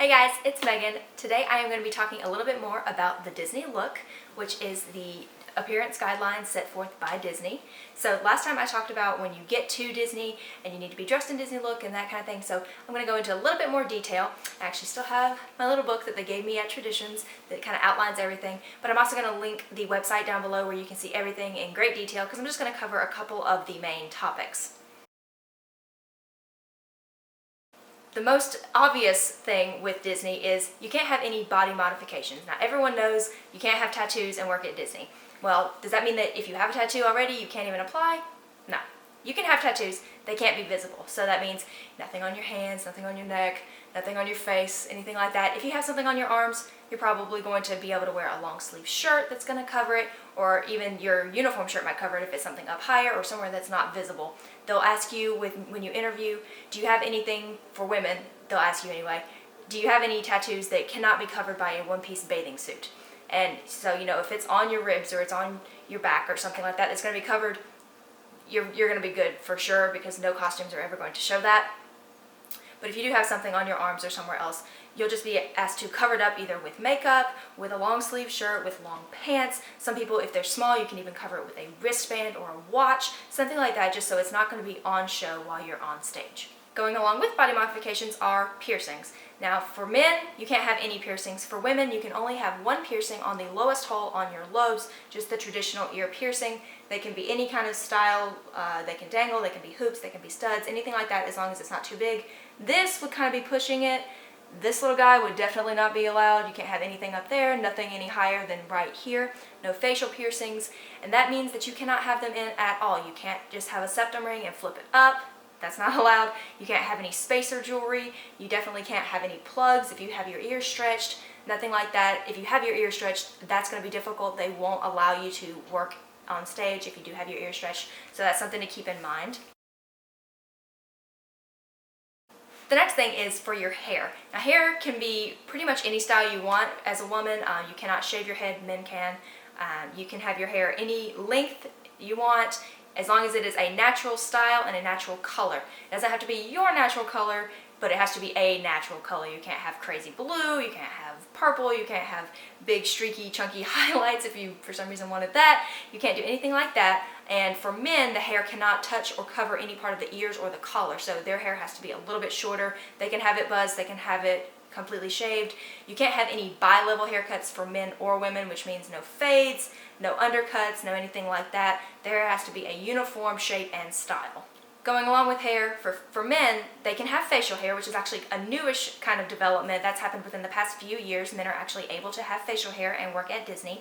Hey guys, it's Megan. Today I am going to be talking a little bit more about the Disney look, which is the appearance guidelines set forth by Disney. So last time I talked about when you get to Disney and you need to be dressed in Disney look and that kind of thing. So I'm going to go into a little bit more detail. I actually still have my little book that they gave me at Traditions that kind of outlines everything, but I'm also going to link the website down below where you can see everything in great detail because I'm just going to cover a couple of the main topics. The most obvious thing with Disney is you can't have any body modifications. Now everyone knows you can't have tattoos and work at Disney. Well, does that mean that if you have a tattoo already you can't even apply? No. You can have tattoos, they can't be visible. So that means nothing on your hands, nothing on your neck, nothing on your face, anything like that. If you have something on your arms, you're probably going to be able to wear a long sleeve shirt that's going to cover it, or even your uniform shirt might cover it if it's something up higher or somewhere that's not visible. They'll ask you when you interview, do you have anything for women? They'll ask you anyway, do you have any tattoos that cannot be covered by a one-piece bathing suit? And so, if it's on your ribs or it's on your back or something like that, it's going to be covered, you're going to be good for sure because no costumes are ever going to show that. But if you do have something on your arms or somewhere else, you'll just be asked to cover it up either with makeup, with a long sleeve shirt, with long pants. Some people, if they're small, you can even cover it with a wristband or a watch, something like that, just so it's not going to be on show while you're on stage. Going along with body modifications are piercings. Now for men, you can't have any piercings. For women, you can only have one piercing on the lowest hole on your lobes, just the traditional ear piercing. They can be any kind of style, they can dangle, they can be hoops, they can be studs, anything like that as long as it's not too big. This would kind of be pushing it. This little guy would definitely not be allowed. You can't have anything up there, nothing any higher than right here. No facial piercings, and that means that you cannot have them in at all. You can't just have a septum ring and flip it up. That's not allowed. You can't have any spacer jewelry. You definitely can't have any plugs if you have your ears stretched, nothing like that. If you have your ears stretched, that's going to be difficult. They won't allow you to work on stage if you do have your ears stretched, so that's something to keep in mind. The next thing is for your hair. Now hair can be pretty much any style you want. As a woman, you cannot shave your head, men can. You can have your hair any length you want, as long as it is a natural style and a natural color. It doesn't have to be your natural color, but it has to be a natural color. You can't have crazy blue, you can't have purple, you can't have big streaky chunky highlights if you for some reason wanted that. You can't do anything like that. And for men, the hair cannot touch or cover any part of the ears or the collar, so their hair has to be a little bit shorter. They can have it buzzed, they can have it completely shaved. You can't have any bi-level haircuts for men or women, which means no fades, no undercuts, no anything like that. Their hair has to be a uniform shape and style. Going along with hair, for men, they can have facial hair, which is actually a newish kind of development that's happened within the past few years. Men are actually able to have facial hair and work at Disney.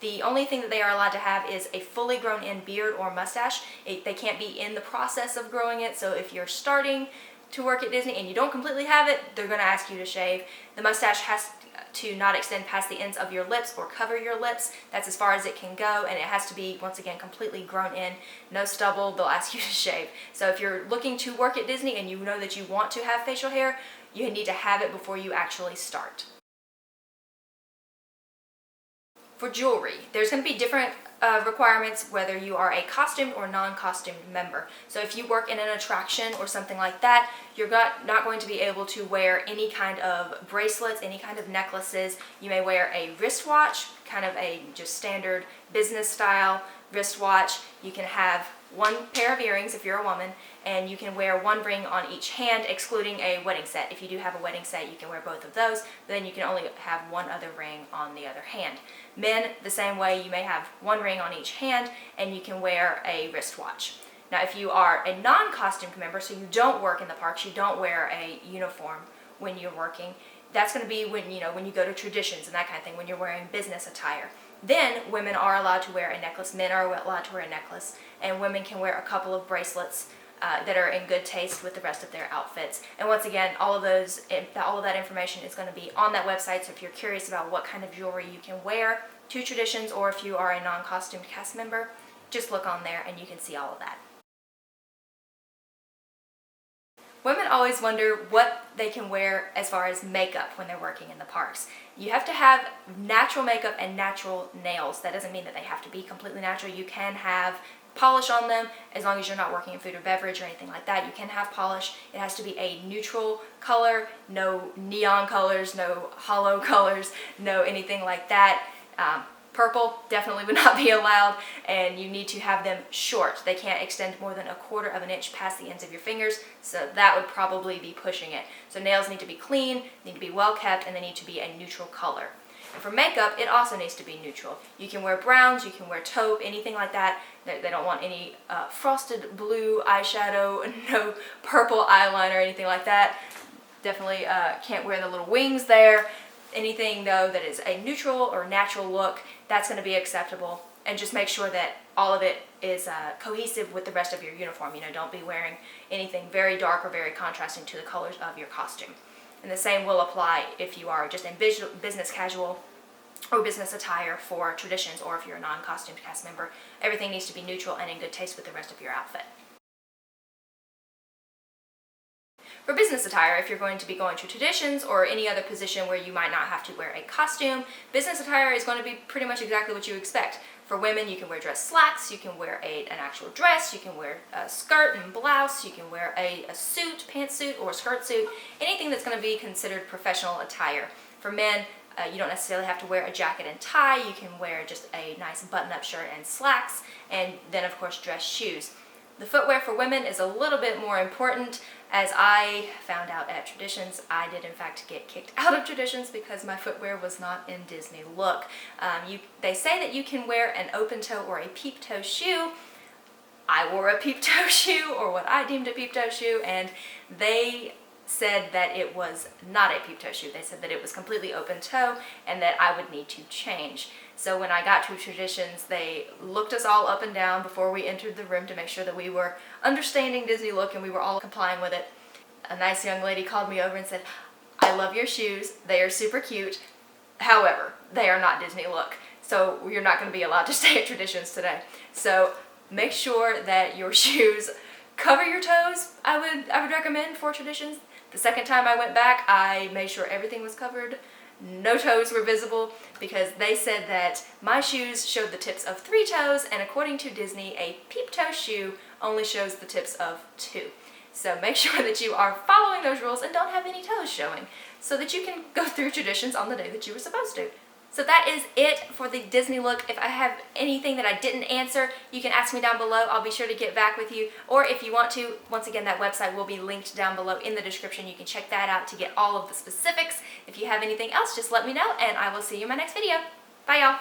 The only thing that they are allowed to have is a fully grown in beard or mustache. They can't be in the process of growing it, so if you're starting to work at Disney and you don't completely have it, they're going to ask you to shave. The mustache has to not extend past the ends of your lips or cover your lips. That's as far as it can go, and it has to be, once again, completely grown in. No stubble, they'll ask you to shave. So if you're looking to work at Disney and you know that you want to have facial hair, you need to have it before you actually start. For jewelry, there's going to be different requirements whether you are a costumed or non-costumed member. So if you work in an attraction or something like that, you're not going to be able to wear any kind of bracelets, any kind of necklaces. You may wear a wristwatch, kind of a just standard business style wristwatch. You can have one pair of earrings if you're a woman, and you can wear one ring on each hand, excluding a wedding set. If you do have a wedding set, you can wear both of those, but then you can only have one other ring on the other hand. Men, the same way, you may have one ring on each hand, and you can wear a wristwatch. Now, if you are a non-costumed member, so you don't work in the parks, you don't wear a uniform when you're working, that's going to be when you go to Traditions and that kind of thing, when you're wearing business attire. Then women are allowed to wear a necklace, men are allowed to wear a necklace, and women can wear a couple of bracelets that are in good taste with the rest of their outfits. And once again, all of that information is going to be on that website, so if you're curious about what kind of jewelry you can wear to Traditions, or if you are a non-costumed cast member, just look on there and you can see all of that. Women always wonder what they can wear as far as makeup when they're working in the parks. You have to have natural makeup and natural nails. That doesn't mean that they have to be completely natural. You can have polish on them, as long as you're not working in food or beverage or anything like that. You can have polish. It has to be a neutral color, no neon colors, no hollow colors, no anything like that. Purple definitely would not be allowed, and you need to have them short. They can't extend more than 1/4 of an inch past the ends of your fingers, so that would probably be pushing it. So nails need to be clean, need to be well kept, and they need to be a neutral color. And for makeup, it also needs to be neutral. You can wear browns, you can wear taupe, anything like that. They don't want any frosted blue eyeshadow, no purple eyeliner, anything like that. Definitely can't wear the little wings there. Anything though that is a neutral or natural look, that's going to be acceptable. And just make sure that all of it is cohesive with the rest of your uniform. You know, don't be wearing anything very dark or very contrasting to the colors of your costume. And the same will apply if you are just in business casual or business attire for traditions, or if you're a non-costume cast member. Everything needs to be neutral and in good taste with the rest of your outfit. For business attire, if you're going to be going to traditions or any other position where you might not have to wear a costume, business attire is going to be pretty much exactly what you expect. For women, you can wear dress slacks, you can wear an actual dress, you can wear a skirt and blouse, you can wear a suit, pantsuit, or skirt suit, anything that's going to be considered professional attire. For men, you don't necessarily have to wear a jacket and tie, you can wear just a nice button-up shirt and slacks, and then of course dress shoes. The footwear for women is a little bit more important. As I found out at Traditions, I did in fact get kicked out of Traditions because my footwear was not in Disney look. They say that you can wear an open toe or a peep toe shoe. I wore a peep toe shoe, or what I deemed a peep toe shoe, and they said that it was not a peep toe shoe. They said that it was completely open toe and that I would need to change. So when I got to Traditions, they looked us all up and down before we entered the room to make sure that we were understanding Disney look and we were all complying with it. A nice young lady called me over and said, "I love your shoes, they are super cute. However, they are not Disney look. So you're not going to be allowed to stay at Traditions today." So make sure that your shoes cover your toes, I would recommend for Traditions. The second time I went back, I made sure everything was covered. No toes were visible, because they said that my shoes showed the tips of 3 toes, and according to Disney, a peep toe shoe only shows the tips of 2. So make sure that you are following those rules and don't have any toes showing, so that you can go through Traditions on the day that you were supposed to. So that is it for the Disney look. If I have anything that I didn't answer, you can ask me down below. I'll be sure to get back with you. Or if you want to, once again, that website will be linked down below in the description. You can check that out to get all of the specifics. If you have anything else, just let me know, and I will see you in my next video. Bye, y'all.